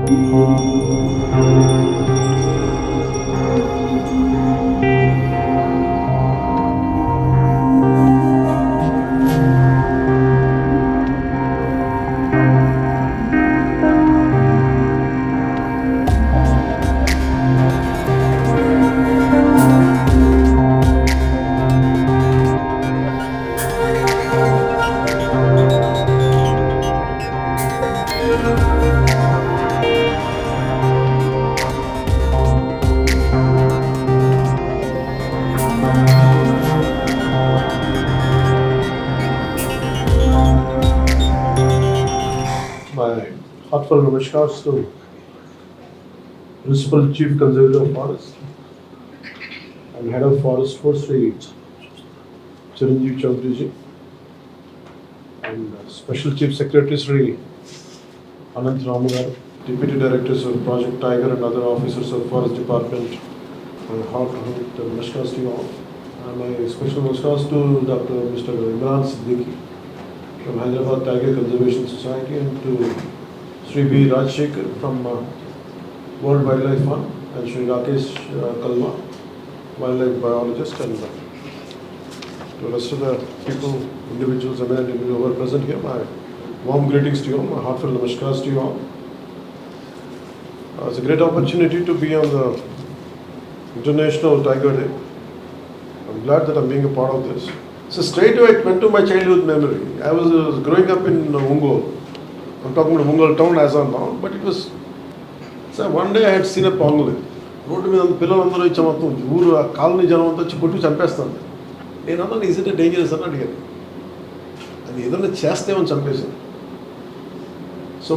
My heartfelt namaskars to Principal Chief Conservator of Forest and Head of Forest Forestry, Chiranjeev Chaudhary, and Special Chief Secretary Sri Anant Ramugar, Deputy Directors of Project Tiger and other officers of Forest Department. My heartfelt namaskars to you all. And my special namaskars to Dr. Mr. Imran Siddiqui from Hyderabad Tiger Conservation Society and to Sri B. Rajshekhar from World Wildlife Fund and Sri Rakesh Kalma, wildlife biologist, and to the rest of the people, individuals, eminent individuals who are present here, my warm greetings to you all, my heartfelt namaskars to you all. It's a great opportunity to be on the International Tiger Day. I'm glad that I'm being a part of this. So straight away it went to my childhood memory. I was growing up in Ungol. I'm talking about Ungol town as of now, but it was. So one day I had seen a pangolin. Road మీద పిల్లలందరూ ఇచ్చా మొత్తం ఊరు ఆ colony జనం అంతా వచ్చి కొట్టుకు చంపేస్తాను. నేను అన్నాను ఈజ్ ఇట్ డేంజరస్ అని అడిగాను. అది ఏదైనా చేస్తేమని చంపేశాను. సో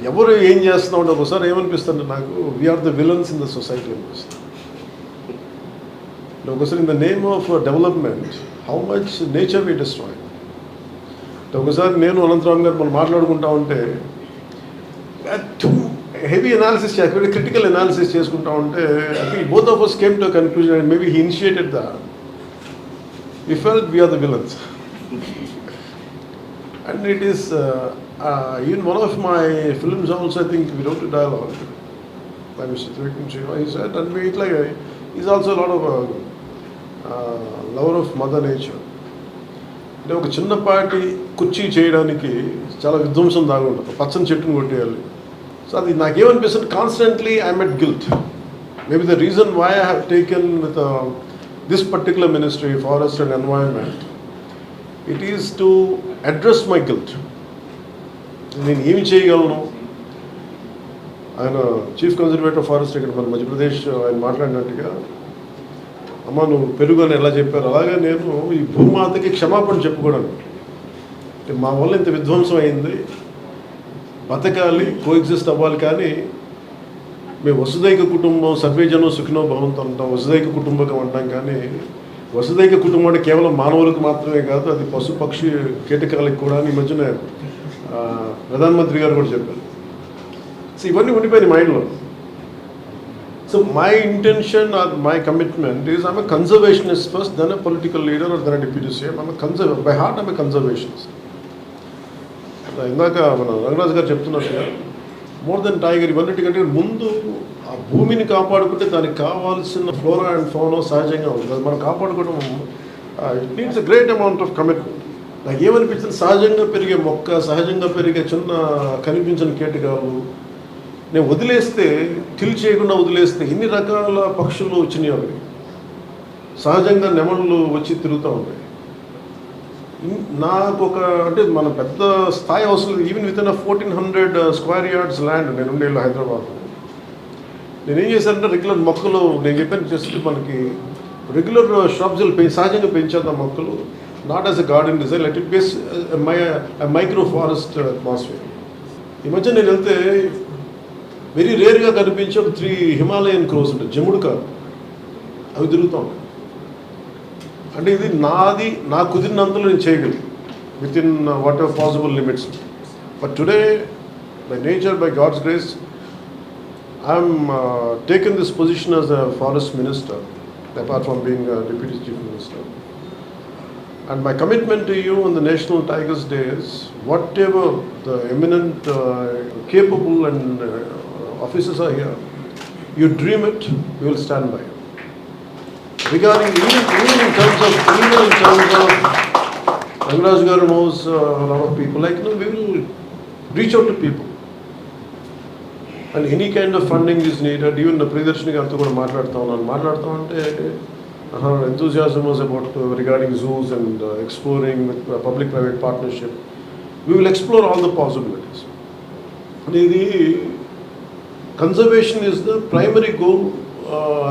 ఎవరు ఏం చేస్తున్నాం అంటే ఒకసారి ఏమనిపిస్తుంది నాకు, we are the villains in the society అనిపిస్తుంది. ఒకసారి in the name of development how much nature we destroy. ఒకసారి నేను అనంతరామ్ గారు మనం మాట్లాడుకుంటా ఉంటే heavy analysis very critical analysis చేసుకుంటా ఉంటే I think both of us came to a conclusion and maybe he initiated that. We felt we are the villains. And it is in one of my films also, I think we wrote a dialogue by Mr. Trivikram Shiva. He said, and we like he's also a lot of lover of Mother Nature. అంటే ఒక చిన్నపాటి కుర్చీ చేయడానికి చాలా విధ్వంసం దాగి ఉంటుంది, పచ్చని చెట్టును కొట్టేయాలి. సో అది నాకేమనిపిస్తుంది, constantly I'm at guilt. Maybe the reason why I have taken with this particular ministry forest and environment, it is to address my guilt. నేను ఏమి చేయగలను. ఆయన చీఫ్ కన్జర్వేటర్ ఫారెస్ట్ ఇక్కడ మన మధ్యప్రదేశ్ ఆయన మాట్లాడినట్టుగా, అమ్మ నువ్వు పెరుగు అని ఎలా చెప్పారు అలాగే నేను ఈ భూమాతకి క్షమాపణ చెప్పుకోవడానికి, అంటే మా వల్ల ఇంత విధ్వంసం అయింది, బతకాలి, కోఎగ్జిస్ట్ అవ్వాలి. కానీ మేము వసుదైక కుటుంబం, సర్వేజనం సుఖినో భవంతు అంటాం, వసుదైక కుటుంబకం అంటాం. కానీ వసుదైక కుటుంబం అంటే కేవలం మానవులకు మాత్రమే కాదు, అది పశు పక్షి కీటకాలకు కూడా. ఈ మధ్యన ప్రధానమంత్రి గారు కూడా చెప్పారు. సో ఇవన్నీ ఉండిపోయినాయి మైండ్లో. So my intention or my commitment is I'm a conservationist first, then a political leader or then a deputy CM. By heart I'm a conservationist. ఇందాక మన రంగరాజు గారు చెప్తున్నట్టుగా మోర్ దెన్ టైగర్, ఇవన్నిటికంటే ముందు ఆ భూమిని కాపాడుకుంటే దానికి కావాల్సిన ఫ్లోరా అండ్ ఫౌనా సహజంగా ఉంటుంది. అది మనం కాపాడుకోవడం it needs a great amount of commitment. నాకు ఏమనిపించింది, సహజంగా పెరిగే మొక్క, సహజంగా పెరిగే చిన్న కనిపించిన కీటకాలు నేను వదిలేస్తే, టిల్ చేయకుండా వదిలేస్తే ఎన్ని రకాల పక్షులు వచ్చినాయి. అవి సహజంగా నెమళ్ళు వచ్చి తిరుగుతూ ఉంటాయి. నాకు ఒక అంటే మన పెద్ద స్థాయి అవసరం, even with in 1400 square yards land నేను ఉండేళ్ళు హైదరాబాద్. నేను ఏం చేశానంటే రెగ్యులర్ మొక్కలు, నేను చెప్పాను జస్ట్ మనకి రెగ్యులర్ shrubs సహజంగా పెంచేద్దాం మొక్కలు, not as a garden design, let it base micro forest atmosphere. ఈ మధ్య నేను వెళ్తే వెరీ రేర్గా కనిపించే ఒక 3 హిమాలయన్ క్రోస్ ఉంటాయి, జముడు కాదు, అవి తిరుగుతూ ఉంటాయి. అంటే ఇది నా కుదిరినంతలో నేను చేయగలను within whatever possible limits. But today by nature, by God's grace, I'm taken this position as a forest minister, apart from being deputy chief minister. And my commitment to you on the National Tigers Day is whatever the eminent, capable and officers are here, you dream it, we will stand by you. Regarding even in terms of Rangaraj Garu knows a lot of people, like, we will reach out to people. And any kind of funding is needed. Even the Priyadarshini Gartho kuda maatladta ante her enthusiasm was about regarding zoos and exploring with public-private partnership. We will explore all the possibilities. The conservation is the primary goal.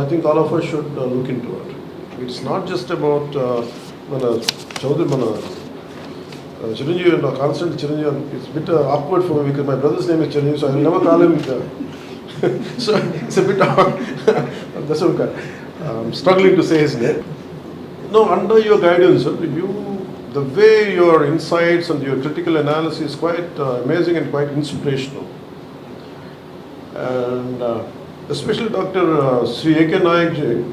I think all of us should look into it. It's not just about Chiranjeevi and constant Chiranjeevi. It's a bit awkward for me because my brother's name is Chiranjeevi, so I will never call him. So it's a bit awkward. That's okay. I'm struggling to say his name. No, under your guidance, the way your insights and your critical analysis is quite amazing and quite inspirational. And especially Dr. Sri A.K. Nayak ji,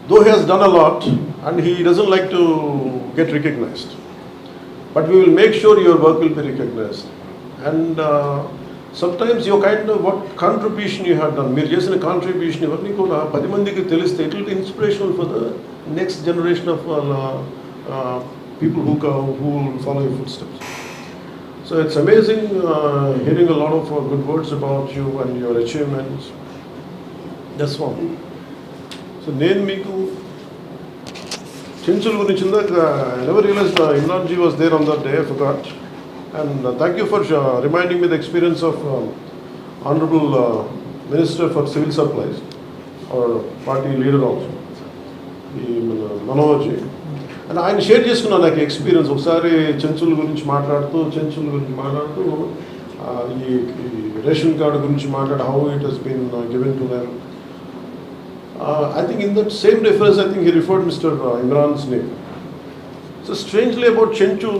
though he has done a lot and he doesn't like to get recognized, but we will make sure your work will be recognized. And sometimes your kind of what contribution you have done, మీరు చేసిన contribution ఇవన్నీ కూడా 10 మందికి తెలిస్తే it will be inspirational for the next generation of people who will follow your footsteps. So it's amazing hearing a lot of good words about you and your achievements. That's one. So నేను మీకు చెంచుల గురించి ఇందాక I never realized Imran ji was there on that day, I forgot. And thank you for reminding me the experience of Honorable Minister for Civil Supplies, our party leader also, Manoj ji. And ఆయన share చేసుకున్నాను నాకు experience ఒకసారి చెంచుల గురించి మాట్లాడుతూ ఈ ration card గురించి మాట్లాడు how it has been given to them. I think in that same reference, I think he referred Mr. Imran's name. So strangely about Chenchu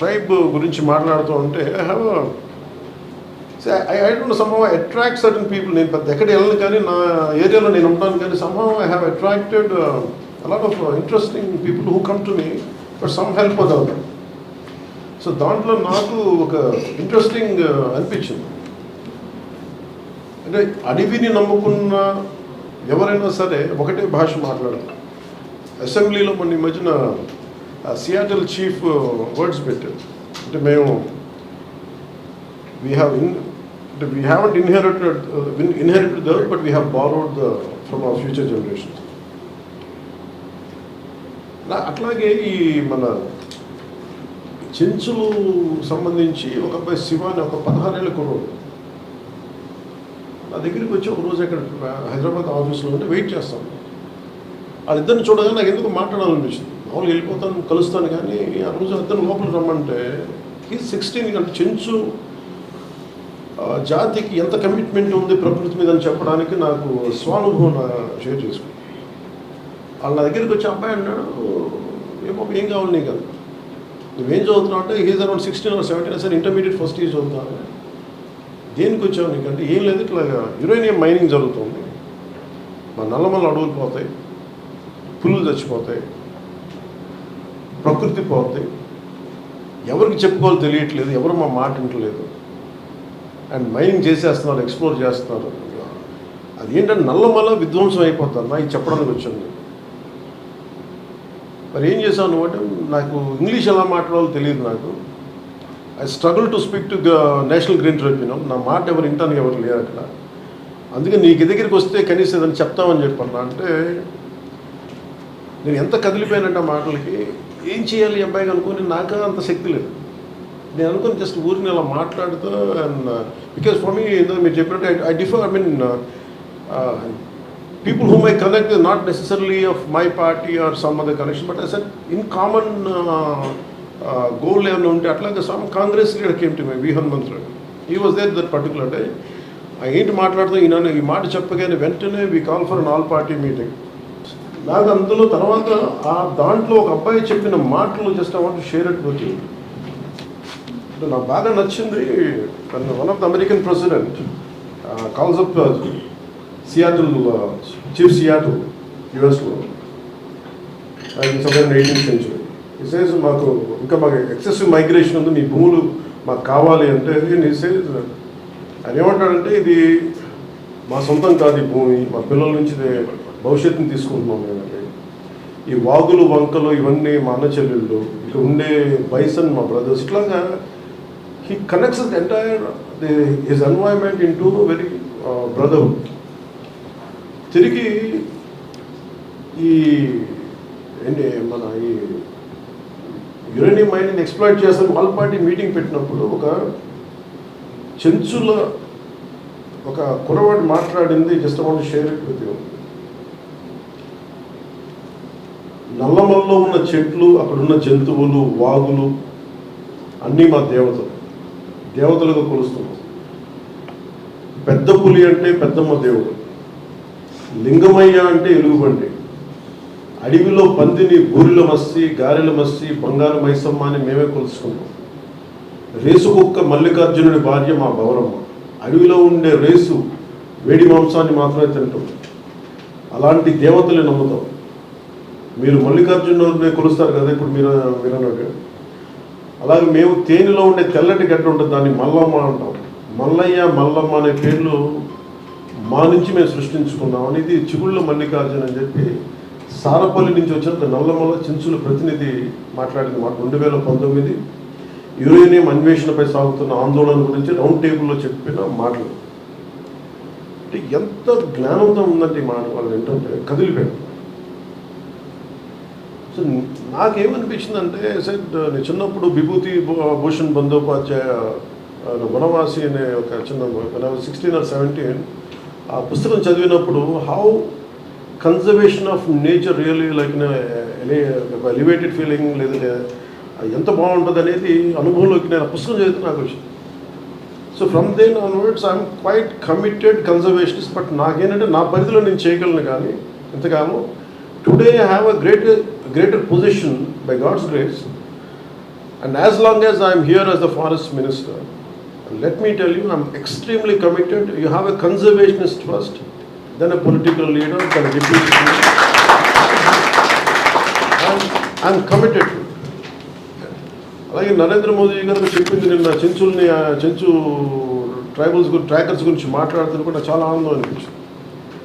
tribe గురించి మాట్లాడుతూ ఉంటే I don't know, somehow I attract certain people. నేను పెద్ద ఎక్కడ వెళ్ళను కానీ నా ఏరియాలో నేను ఉంటాను కానీ somehow I have attracted a lot of interesting people who come to me for some help or the other. So దాంట్లో నాకు ఒక ఇంట్రెస్టింగ్ అనిపించింది. అంటే అడవిని నమ్ముకున్న ఎవరైనా సరే ఒకటే భాష మాట్లాడాలి. అసెంబ్లీలో మొన్న ఈ మధ్యన సియాటల్ చీఫ్ వర్డ్స్ పెట్టారు. అంటే మేము we haven't inherited the earth, but we have borrowed from our future generations. అట్లాగే ఈ మన చెంచులు సంబంధించి ఒక అబ్బాయి శివ అని ఒక 16 ఏళ్ళ కుర్రోడు నా దగ్గరికి వచ్చి ఒకరోజు అక్కడ హైదరాబాద్ ఆఫీస్లో ఉంటే వెయిట్ చేస్తాను. వాళ్ళిద్దరిని చూడగానే నాకు ఎందుకు మాట్లాడాలనిపించింది. మామూలుగా వెళ్ళిపోతాను కలుస్తాను కానీ ఆ రోజు ఇద్దరు లోపల రమ్మంటే ఈ 16 అంటే చెంచు జాతికి ఎంత కమిట్మెంట్ ఉంది ప్రకృతి మీద అని చెప్పడానికి నాకు స్వానుభవం షేర్ చేసుకున్నాను. వాళ్ళ నా దగ్గరికి వచ్చి అబ్బాయి అన్నాడు, ఏం కావాలి నీకు కదా, నువ్వేం చదువుతున్నావు అంటే is around 16 or 17 sir intermediate first year చదువుతాను. దేనికి వచ్చావు నీకంటే ఏం లేదు, ఇట్లాగా యురేనియం మైనింగ్ జరుగుతుంది, మా నల్లమల్ల అడవులు పోతాయి, పులులు చచ్చిపోతాయి, ప్రకృతి పోతాయి, ఎవరికి చెప్పుకోవాలో తెలియట్లేదు, ఎవరు మా మాట వింటలేదు, అండ్ మైనింగ్ చేసేస్తున్నారు, ఎక్స్ప్లోర్ చేస్తున్నారు. అది ఏంటంటే నల్లమల్ల విధ్వంసం అయిపోతారు. నాకు చెప్పడానికి వచ్చాను. మరి ఏం చేశాను నువ్వు అంటే నాకు ఇంగ్లీష్ ఎలా మాట్లాడాలో తెలియదు. నాకు I struggle to speak to national green tribunal. నా మాట ఎవరు వింటానికి ఎవరు లేరు అక్కడ. అందుకే నీకు దగ్గరికి వస్తే కనీసం ఏదైనా చెప్తామని చెప్పన్నా. అంటే నేను ఎంత కదిలిపోయానంటే ఆ మాటలకి ఏం చేయాలి ఈ అబ్బాయికి అనుకుని నాకు అంత శక్తి లేదు. నేను అనుకుని జస్ట్ ఊరిని అలా మాట్లాడుతూ అండ్ బికాస్ ఫర్ మీ మీరు చెప్పినట్టు I differ, I mean people whom I connect is not necessarily of my party or some other connection, but I said in common goal level unte atlaga some Congress leader came to me, V. Hanumantra. He was there that particular day. I ain't మాట్లాడుతూ ఈయన ఈ మాట చెప్పగానే వెంటనే we call for an all party meeting. నాకు అందులో తర్వాత దాంట్లో ఒక అబ్బాయి చెప్పిన మాటలు just I want to share it with you. నాకు బాగా నచ్చింది. One of the American president calls up Seattle, chief Seattle యుఎస్లో. Southern 18th century. He says మాకు ఎక్సెసివ్ మైగ్రేషన్ ఉంది, మీ భూములు మాకు కావాలి అంటే ఆయన ఏమంటాడంటే ఇది మా సొంతం కాదు, ఈ భూమి మా పిల్లల నుంచి భవిష్యత్తుని తీసుకుంటున్నాం మేమంటే. ఈ వాగులు వంకలు ఇవన్నీ మా అన్న చెల్లెళ్ళు, ఇక్కడ ఉండే బైసన్ మా బ్రదర్స్, ఇట్లాగా he connects the entire his environment into very brotherhood. తిరిగి ఈ ఏంటి మన ఈ యురేనియం మైనింగ్ ఎక్స్ప్లాయిట్ చేస్తాను ఆల్ పార్టీ మీటింగ్ పెట్టినప్పుడు ఒక చెంచుల ఒక కురవాడు మాట్లాడింది, just want share it with you. నల్లమల్లో ఉన్న చెట్లు, అక్కడున్న జంతువులు, వాగులు అన్నీ మా దేవతలుగా కొలుస్తున్నాం. పెద్ద పులి అంటే పెద్దమ్మ దేవుడు, లింగమయ్య అంటే ఎలుగుబండి, అడవిలో పందిని బూరిల మస్సి, గారెల మస్సి, బంగారు మైసమ్మ అని మేమే కొలుసుకుంటాం. రేసు కుక్క మల్లికార్జునుడి భార్య మా బవరమ్మ, అడవిలో ఉండే రేసు వేడి మాంసాన్ని మాత్రమే తింటాం. అలాంటి దేవతలు నమ్ముతాం. మీరు మల్లికార్జునుడిని కొలుస్తారు కదా, ఇప్పుడు మీరు అన్నట్టు అలాగే మేము తేనెలో ఉండే తెల్లటి గడ్డ ఉంటుంది, దాన్ని మల్లమ్మ అంటాం. మల్లయ్య మల్లమ్మ అనే పేర్లు మా నుంచి మేము సృష్టించుకున్నాం అనేది చిగుళ్ళ మల్లికార్జున అని చెప్పి సారపల్లి నుంచి వచ్చిన నల్లమల్ల చెంచుల ప్రతినిధి మాట్లాడింది మాట. 2019 యురేనియం అన్వేషణపై సాగుతున్న ఆందోళన గురించి రౌండ్ టేబుల్లో చెప్పిన మాటలు. అంటే ఎంత జ్ఞానంతో ఉందంటే ఈ మాట వాళ్ళు ఏంటంటే కదిలిపోయారు. సో నాకేమనిపించిందంటే నేను చిన్నప్పుడు విభూతి భూషణ్ బందోపాధ్యాయ వనవాసి అనే ఒక చిన్న 16 or 17 ఆ పుస్తకం చదివినప్పుడు how conservation of nature really like elevated feeling, లేదంటే ఎంత బాగుంటుంది అనేది అనుభవంలోకి నేను ఆ పుస్తకం చదివితే నాకు వచ్చింది. So from then onwards I'm quite committed conservationist. But నాకేంటంటే నా పరిధిలో నేను చేయగలను, కానీ ఇంతకాలం today I have a greater position by God's grace, and as long as I am here as the forest minister, let me tell you, I am extremely committed. You have a conservationist first, then a political leader, then a deputy leader, and I am committed to it. అలాగే నరేంద్ర మోదీ గారు చెప్పింది నిన్న Chenchu tribals trackers గురించి మాట్లాడుతున్న కూడా చాలా ఆనందం అనిపించింది.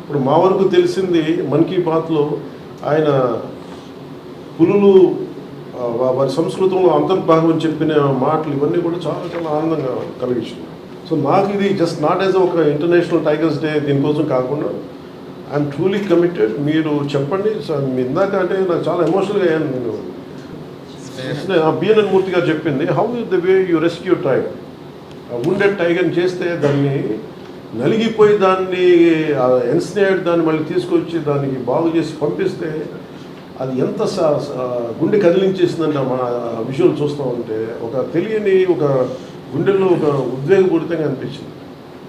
ఇప్పుడు మా వరకు తెలిసింది మన్ కీ బాత్లో ఆయన పులులు వారి సంస్కృతంలో అంతర్భాగం అని చెప్పిన మాటలు ఇవన్నీ కూడా చాలా చాలా ఆనందంగా కలిగించింది. సో నాకు ఇది జస్ట్ నాట్ యాజ్ ఒక ఇంటర్నేషనల్ టైగర్స్ డే దీనికోసం కాకుండా ఐఎమ్ ట్రూలీ కమిటెడ్. మీరు చెప్పండి సార్, మీ ఇందాక అంటే నాకు చాలా ఎమోషనల్గా అయ్యాను. నేను బిఎన్ఎన్ మూర్తి గారు చెప్పింది how the way you rescue tiger. Wounded టైగర్ని చేస్తే దాన్ని నలిగిపోయి దాన్ని ఎన్స్నేడ్ దాన్ని మళ్ళీ తీసుకొచ్చి దానికి బాగు చేసి పంపిస్తే అది ఎంత గుండె కదిలించేసిందంటే మన విజువల్ చూస్తూ ఉంటే ఒక తెలియని ఒక గుండెల్లో ఒక ఉద్వేగపూరితంగా అనిపించింది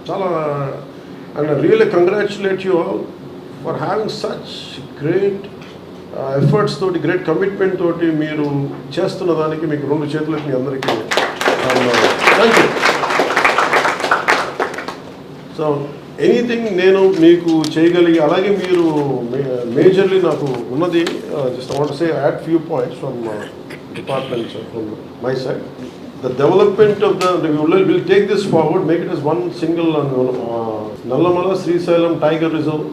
చాలా. And really congratulate you all for having such great efforts తోటి, గ్రేట్ కమిట్మెంట్ తోటి మీరు చేస్తున్న దానికి మీకు 2 చేతులకి మీ అందరికీ థ్యాంక్ యూ. సో ఎనీథింగ్ నేను మీకు చేయగలిగి, అలాగే మీరు మేజర్లీ నాకు ఉన్నది just I want to say add few points from department from my side. The development of we'll take this forward, make it as one single Nallamala Srisailam Tiger Reserve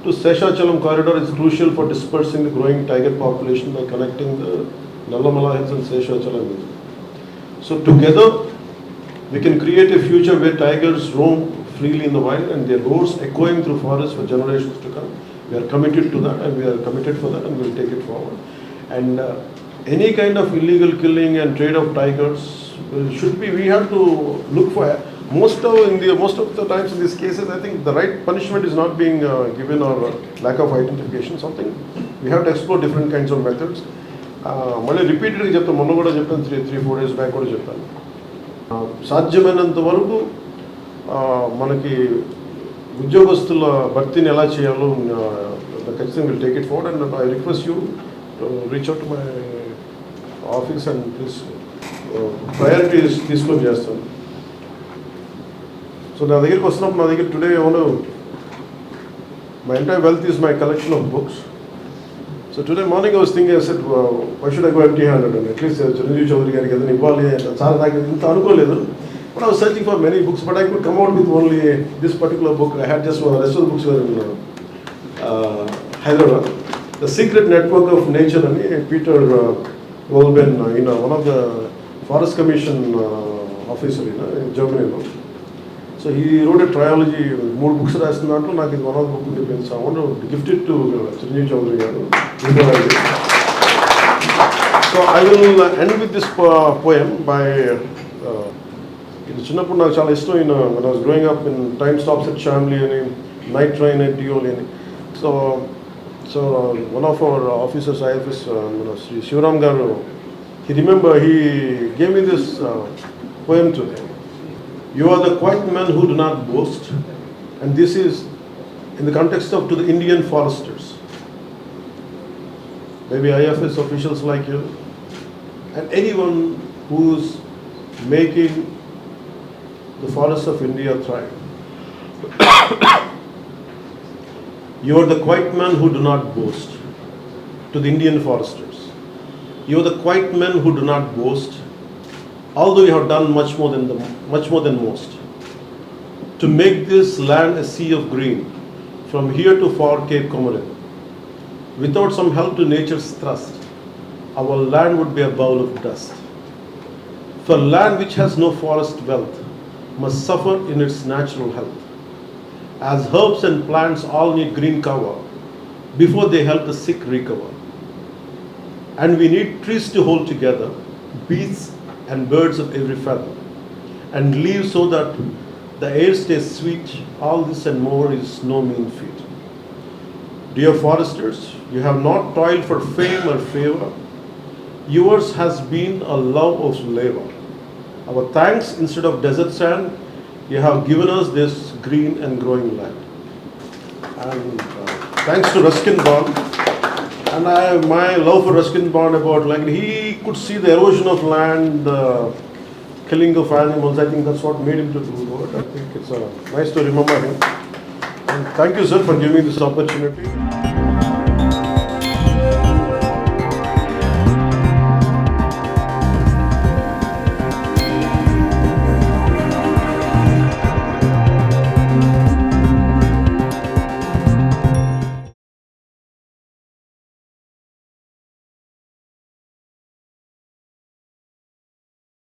to Seshachalam corridor is crucial for dispersing the growing tiger population by connecting the Nallamala Hills and Seshachalam Hills. So together we can create a future where tigers roam freely in the wild and their roars echoing through forests for generations to come. We are committed to that, and we are committed for that, and we will take it forward. And any kind of illegal killing and trade of tigers should be, we have to look for most of the times in these cases I think the right punishment is not being given, or lack of identification, something we have to explore different kinds of methods. మళ్ళీ రిపీటెడ్గా చెప్తాను, మొన్న కూడా చెప్పాను, 3-4 days back కూడా చెప్పాను. సాధ్యమైనంత వరకు మనకి ఉద్యోగస్తుల భర్తీని ఎలా చేయాలో ఖచ్చితంగా will take it forward. And I request you reach out to my office and please priorities తీసుకొని చేస్తాను. సో నా దగ్గరికి వస్తున్నప్పుడు, నా దగ్గర today my entire wealth is my collection of books. So So today morning I was thinking, I said, why should I go empty-handed? And at least Chiranjeev Chaudhary గారికి ఏదైనా ఇవ్వాలి అంటే చాలా నాకు ఇంత అనుకోలేదు. But I was searching for many books, but I could come out with only this particular book. I had just one. The rest of the books were in Hyderabad. The Secret Network of Nature and Peter Wolben, one of the Forest Commission officer in Germany. So he wrote a trilogy, more books రాస్తున్నట్లు నాకు ఇది one of the book ఉండిపోయింది. So I want to gift it to Chiranjeev Chaudhary గారు. So I will end with this poem by ఇది చిన్నప్పుడు నాకు చాలా ఇష్టం. when I was growing up in Time Stops at Shamli అని Night Train at Dioli అని. So one of our officers, IFS, Sri Shivaram garu, he gave me this poem today. You are the quiet men who do not boast, and this is in the context of to the Indian foresters, maybe IFS officials like you, and anyone who's making the forests of India thrive. You are the quiet men who do not boast. To the Indian foresters, you are the quiet men who do not boast, although you have done much more than most, to make this land a sea of green, from here to far Cape Comorin. Without some help to nature's thrust, our land would be a bowl of dust. For land which has no forest wealth must suffer in its natural health, as herbs and plants all need green cover before they help the sick recover. And we need trees to hold together, beasts and birds of every feather, and leaves so that the air stays sweet. All this and more is no mean feat. Dear foresters, you have not toiled for fame or favor. Yours has been a love of labor. Our thanks, instead of desert sand, you have given us this green and growing land. And thanks to Ruskin Bond, and my love for Ruskin Bond about like he could see the erosion of land, the killing of animals. I think that's what made him to do it. I think it's nice to remember him. And thank you, sir, for giving me this opportunity.